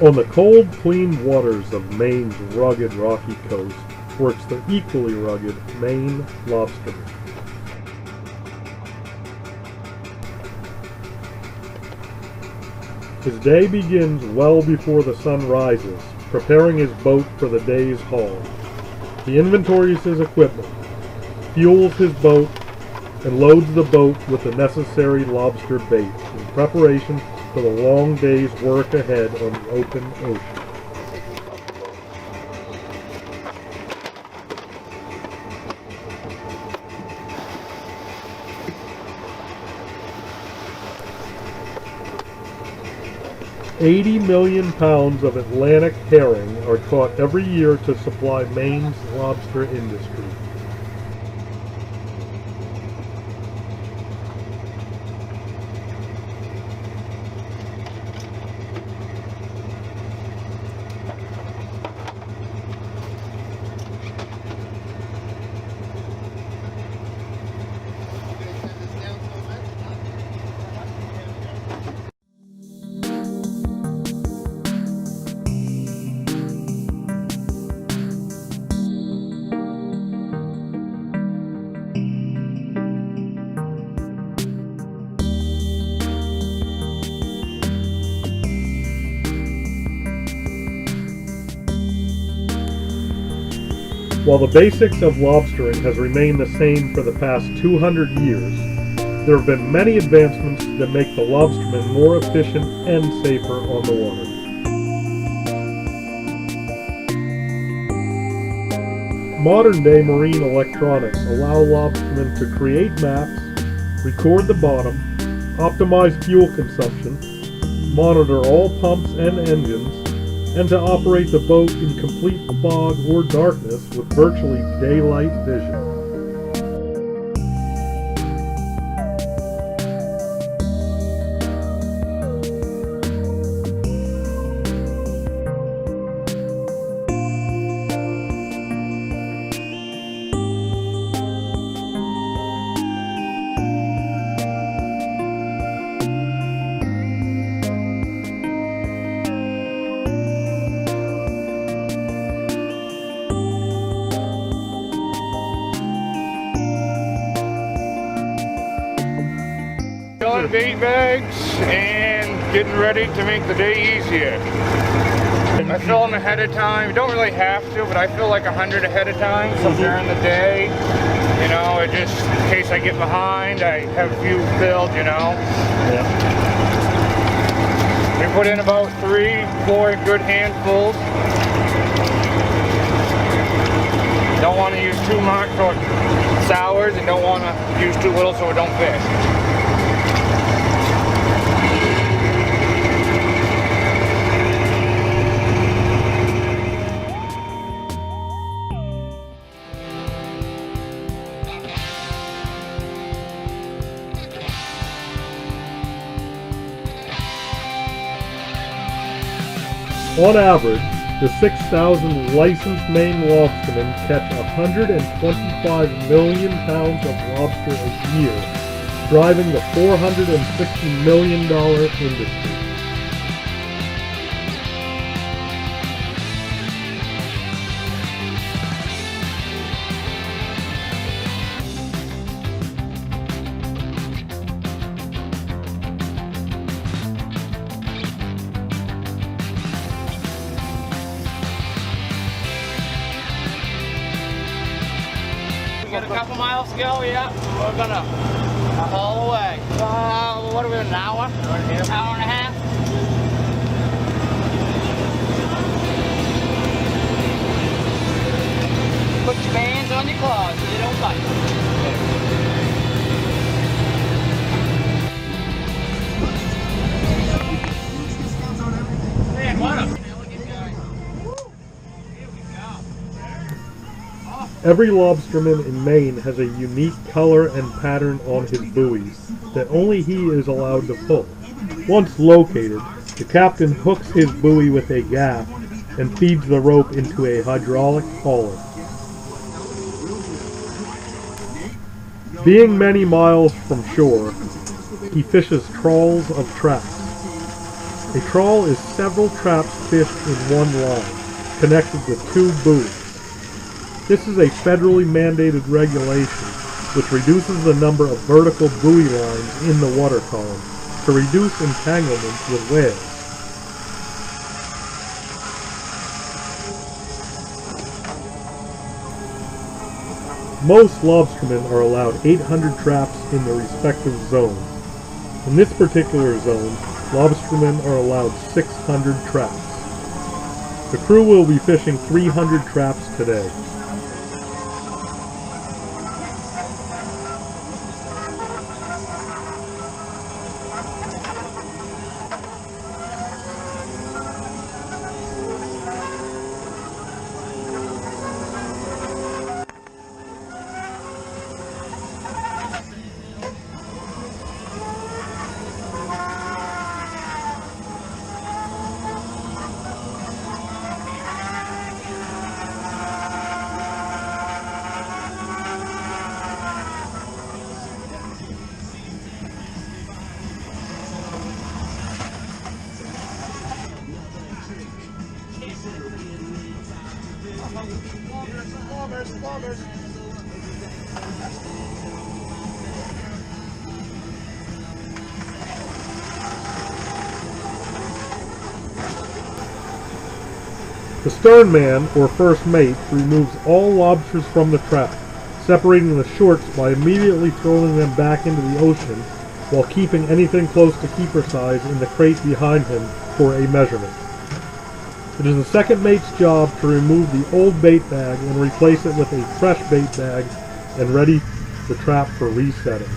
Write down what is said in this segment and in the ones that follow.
On the cold, clean waters of Maine's rugged, rocky coast works the equally rugged Maine lobsterman. His day begins well before the sun rises, preparing his boat for the day's haul. He inventories his equipment, fuels his boat, and loads the boat with the necessary lobster bait in preparation for the long day's work ahead on the open ocean. $80 million of Atlantic herring are caught every year to supply Maine's lobster industry. While the basics of lobstering has remained the same for the past 200 years, there have been many advancements that make the lobsterman more efficient and safer on the water. Modern-day marine electronics allow lobstermen to create maps, record the bottom, optimize fuel consumption, monitor all pumps and engines, and to operate the boat in complete fog or darkness with virtually daylight vision. Filling bait bags and getting ready to make the day easier. I fill them ahead of time. You don't really have to, but I fill like 100 ahead of time. So during the day, you know, it just in case I get behind, I have a few filled, you know. Yeah. We put in about 3-4 good handfuls. Don't want to use too much so it sours, and don't want to use too little so it don't fish. On average, the 6,000 licensed Maine lobstermen catch 125 million pounds of lobster a year, driving the $460 million industry. Got a couple miles to go, yeah. We're gonna haul away. What are we, an hour? Hour and a half. Put your bands on your claws so they don't bite. Man, what a... Every lobsterman in Maine has a unique color and pattern on his buoys that only he is allowed to pull. Once located, the captain hooks his buoy with a gaff and feeds the rope into a hydraulic hauler. Being many miles from shore, he fishes trawls of traps. A trawl is several traps fished in one line, connected with two buoys. This is a federally mandated regulation which reduces the number of vertical buoy lines in the water column to reduce entanglements with whales. Most lobstermen are allowed 800 traps in their respective zones. In this particular zone, lobstermen are allowed 600 traps. The crew will be fishing 300 traps today. The stern man, or first mate, removes all lobsters from the trap, separating the shorts by immediately throwing them back into the ocean, while keeping anything close to keeper size in the crate behind him for a measurement. It is the second mate's job to remove the old bait bag and replace it with a fresh bait bag and ready the trap for resetting.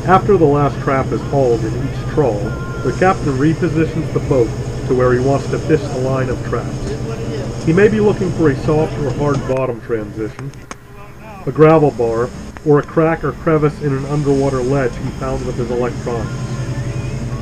After the last trap is hauled in each trawl, the captain repositions the boat to where he wants to fish the line of traps. He may be looking for a soft or hard bottom transition, a gravel bar, or a crack or crevice in an underwater ledge he found with his electronics.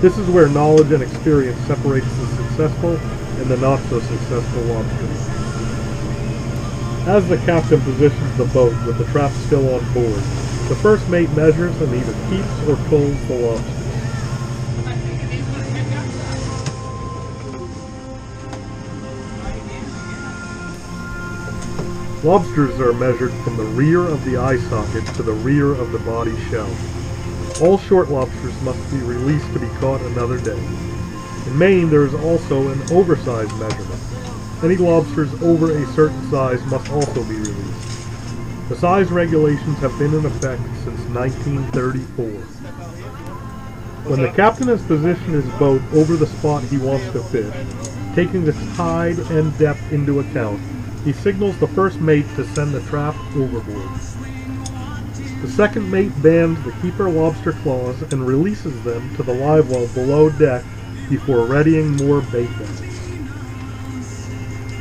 This is where knowledge and experience separates the successful and the not so successful lobster. As the captain positions the boat with the trap still on board, the first mate measures and either keeps or pulls the lobster. Lobsters are measured from the rear of the eye socket to the rear of the body shell. All short lobsters must be released to be caught another day. In Maine, there is also an oversized measurement. Any lobsters over a certain size must also be released. The size regulations have been in effect since 1934. When the captain has positioned his boat over the spot he wants to fish, taking the tide and depth into account, he signals the first mate to send the trap overboard. The second mate bands the keeper lobster claws and releases them to the live well below deck before readying more bait nets.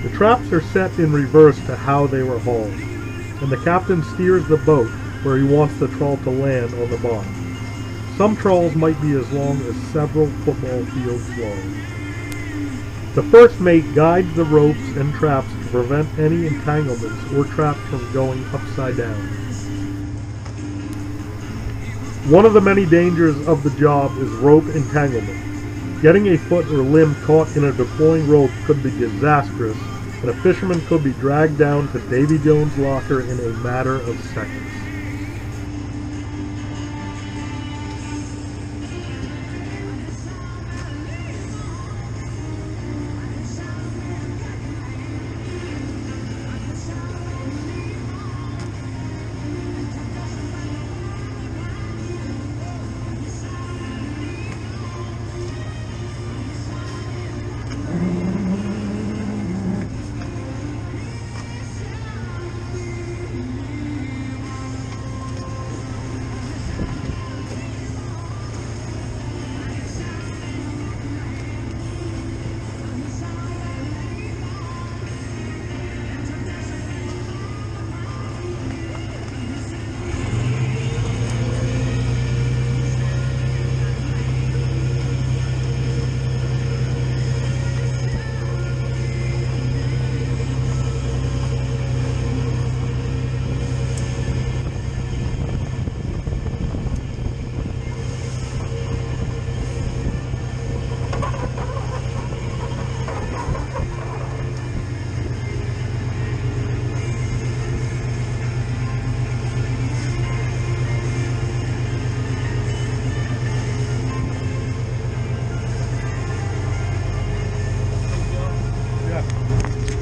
The traps are set in reverse to how they were hauled, and the captain steers the boat where he wants the trawl to land on the bottom. Some trawls might be as long as several football fields long. The first mate guides the ropes and traps to prevent any entanglements or traps from going upside down. One of the many dangers of the job is rope entanglement. Getting a foot or limb caught in a deploying rope could be disastrous, and a fisherman could be dragged down to Davy Jones' locker in a matter of seconds.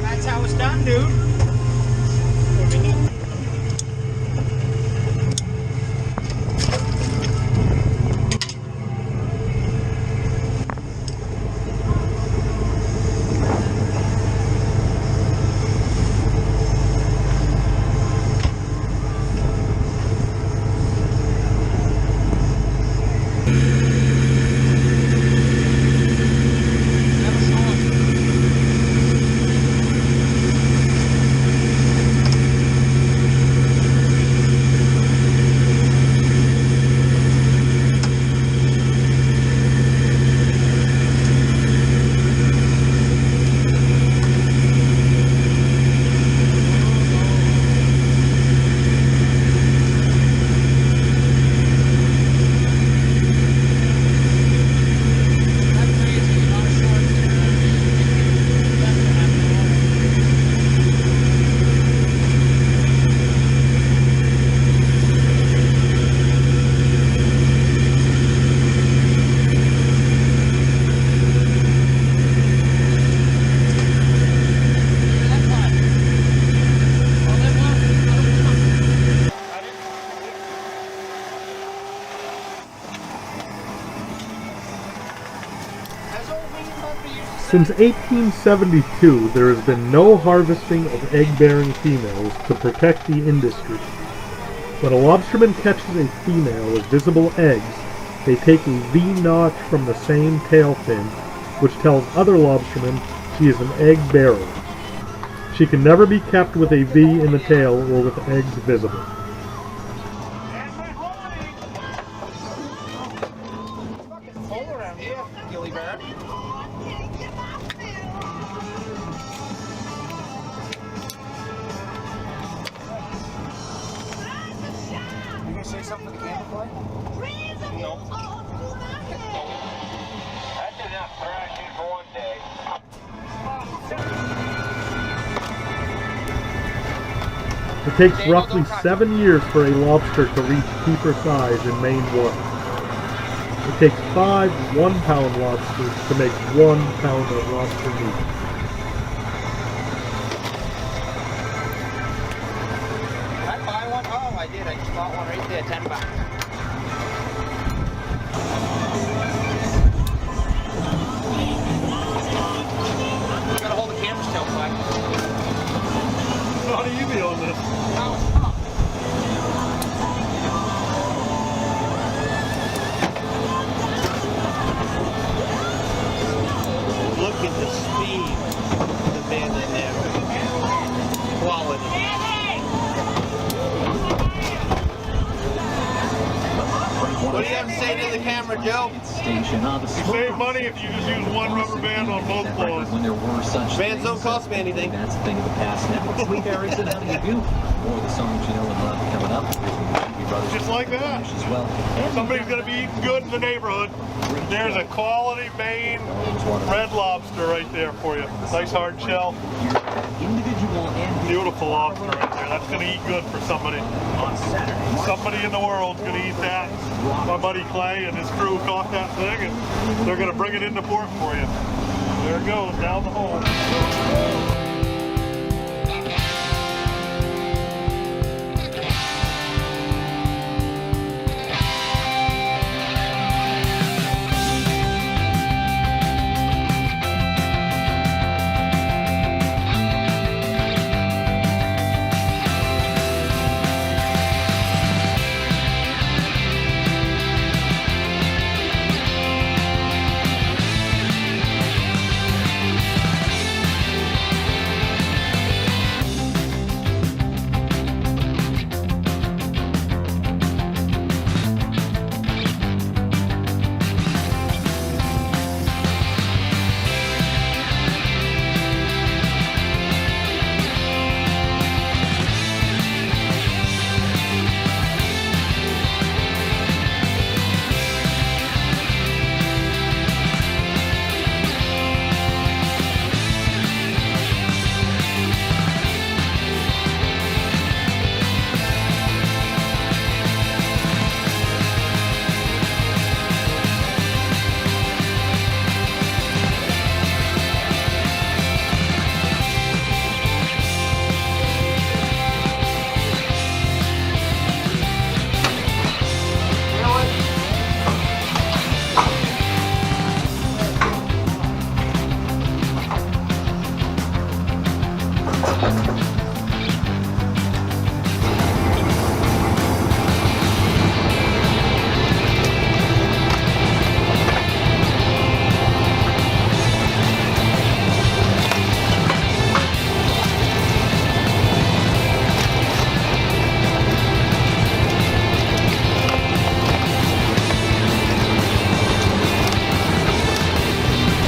That's how it's done, dude. Since 1872, there has been no harvesting of egg-bearing females to protect the industry. When a lobsterman catches a female with visible eggs, they take a V notch from the same tail fin, which tells other lobstermen she is an egg bearer. She can never be kept with a V in the tail or with eggs visible. Say something for the camera play? No. That's enough thrashing for one day. It takes roughly 7 years for a lobster to reach keeper size in Maine waters. It takes 5 one-pound lobsters to make 1 pound of lobster meat. I did. I just bought one right there, $10. Gotta hold the camera still, Mike. How do you be on this? Look at the speed of the man in there. Quality. What do you have to say to the camera, Joe? Station on the You save money if you just use one rubber band on both claws. when there were such Bands don't cost me anything. That's a thing of the past now. Sweet Harry said, how do you do? More of the songs you know and love coming up. Brothers Just like that. as well. Somebody's going to be eating good in the neighborhood. There's a quality Maine red lobster right there for you. Nice hard shell. Individual and Beautiful lobster right there. That's going to eat good for somebody. on Saturday. Somebody in the world's going to eat that. My buddy Clay and his crew caught that thing, and they're going to bring it into port for you. There it goes, down the hole.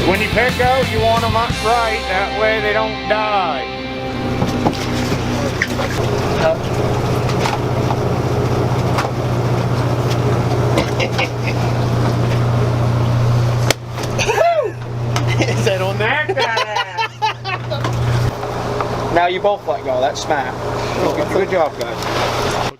When you pick out, you want them upright, that way they don't die. Is that on there? Now you both let go. That's smart. Good job, guys.